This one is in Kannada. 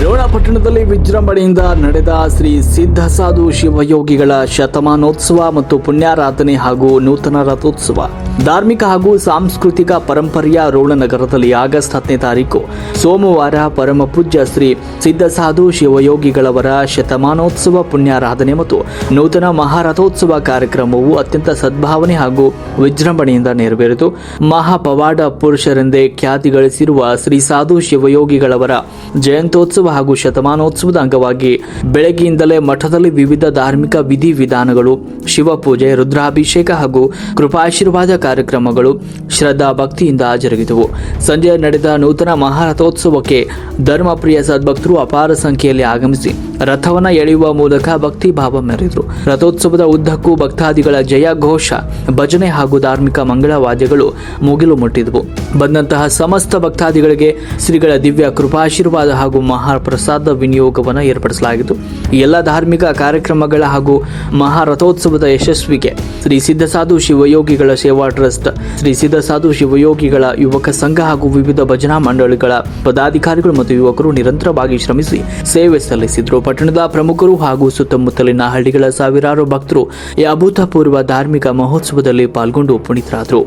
ರೋಣ ಪಟ್ಟಣದಲ್ಲಿ ವಿಜೃಂಭಣೆಯಿಂದ ನಡೆದ ಶ್ರೀ ಸಿದ್ಧಸಾಧು ಶಿವಯೋಗಿಗಳ ಶತಮಾನೋತ್ಸವ ಮತ್ತು ಪುಣ್ಯಾರಾಧನೆ ಹಾಗೂ ನೂತನ ರಥೋತ್ಸವ ಧಾರ್ಮಿಕ ಹಾಗೂ ಸಾಂಸ್ಕೃತಿಕ ಪರಂಪರೆಯ ರೋಣ ನಗರದಲ್ಲಿ ಆಗಸ್ಟ್ 10ನೇ ತಾರೀಕು ಸೋಮವಾರ ಪರಮ ಪೂಜ್ಯ ಶ್ರೀ ಸಿದ್ಧಸಾಧು ಶಿವಯೋಗಿಗಳವರ ಶತಮಾನೋತ್ಸವ ಪುಣ್ಯಾರಾಧನೆ ಮತ್ತು ನೂತನ ಮಹಾರಥೋತ್ಸವ ಕಾರ್ಯಕ್ರಮವು ಅತ್ಯಂತ ಸದ್ಭಾವನೆ ಹಾಗೂ ವಿಜೃಂಭಣೆಯಿಂದ ನೆರವೇರಿತು. ಮಹಾಪವಾಡ ಪುರುಷರೆಂದೇ ಖ್ಯಾತಿ ಗಳಿಸಿರುವ ಶ್ರೀ ಸಾಧು ಶಿವಯೋಗಿಗಳವರ ಜಯಂತ್ಯೋತ್ಸವ ಹಾಗೂ ಶತಮಾನೋತ್ಸವದ ಅಂಗವಾಗಿ ಬೆಳಗ್ಗೆಯಿಂದಲೇ ಮಠದಲ್ಲಿ ವಿವಿಧ ಧಾರ್ಮಿಕ ವಿಧಿವಿಧಾನಗಳು, ಶಿವಪೂಜೆ, ರುದ್ರಾಭಿಷೇಕ ಹಾಗೂ ಕೃಪಾಶೀರ್ವಾದ ಕಾರ್ಯಕ್ರಮಗಳು ಶ್ರದ್ಧಾ ಭಕ್ತಿಯಿಂದ ಜರುಗಿದವು. ಸಂಜೆ ನಡೆದ ನೂತನ ಮಹಾರಥೋತ್ಸವಕ್ಕೆ ಧರ್ಮಪ್ರಿಯ ಸದ್ಭಕ್ತರು ಅಪಾರ ಸಂಖ್ಯೆಯಲ್ಲಿ ಆಗಮಿಸಿ ರಥವನ್ನ ಎಳೆಯುವ ಮೂಲಕ ಭಕ್ತಿ ಭಾವ ಮೆರೆದರು. ರಥೋತ್ಸವದ ಉದ್ದಕ್ಕೂ ಭಕ್ತಾದಿಗಳ ಜಯ ಘೋಷ, ಭಜನೆ ಹಾಗೂ ಧಾರ್ಮಿಕ ಮಂಗಳವಾದ್ಯಗಳು ಮುಗಿಲು ಮುಟ್ಟಿದವು. ಬಂದಂತಹ ಸಮಸ್ತ ಭಕ್ತಾದಿಗಳಿಗೆ ಶ್ರೀಗಳ ದಿವ್ಯ ಕೃಪಾಶೀರ್ವಾದ ಹಾಗೂ ಮಹಾಪ್ರಸಾದ ವಿನಿಯೋಗವನ್ನು ಏರ್ಪಡಿಸಲಾಗಿತ್ತು. ಎಲ್ಲ ಧಾರ್ಮಿಕ ಕಾರ್ಯಕ್ರಮಗಳ ಹಾಗೂ ಮಹಾರಥೋತ್ಸವದ ಯಶಸ್ವಿಗೆ ಶ್ರೀ ಸಿದ್ಧಸಾಧು ಶಿವಯೋಗಿಗಳ ಸೇವಾ ಟ್ರಸ್ಟ್, ಶ್ರೀ ಸಿದ್ಧಸಾಧು ಶಿವಯೋಗಿಗಳ ಯುವಕ ಸಂಘ ಹಾಗೂ ವಿವಿಧ ಭಜನಾ ಮಂಡಳಿಗಳ ಪದಾಧಿಕಾರಿಗಳು ಮತ್ತು ಯುವಕರು ನಿರಂತರವಾಗಿ ಶ್ರಮಿಸಿ ಸೇವೆ ಸಲ್ಲಿಸಿದರು. ಪಟ್ಟಣದ ಪ್ರಮುಖರು ಹಾಗೂ ಸುತ್ತಮುತ್ತಲಿನ ಹಳ್ಳಿಗಳ ಸಾವಿರಾರು ಭಕ್ತರು ಈ ಅಭೂತಪೂರ್ವ ಧಾರ್ಮಿಕ ಮಹೋತ್ಸವದಲ್ಲಿ ಪಾಲ್ಗೊಂಡು ಪುನೀತರಾದರು.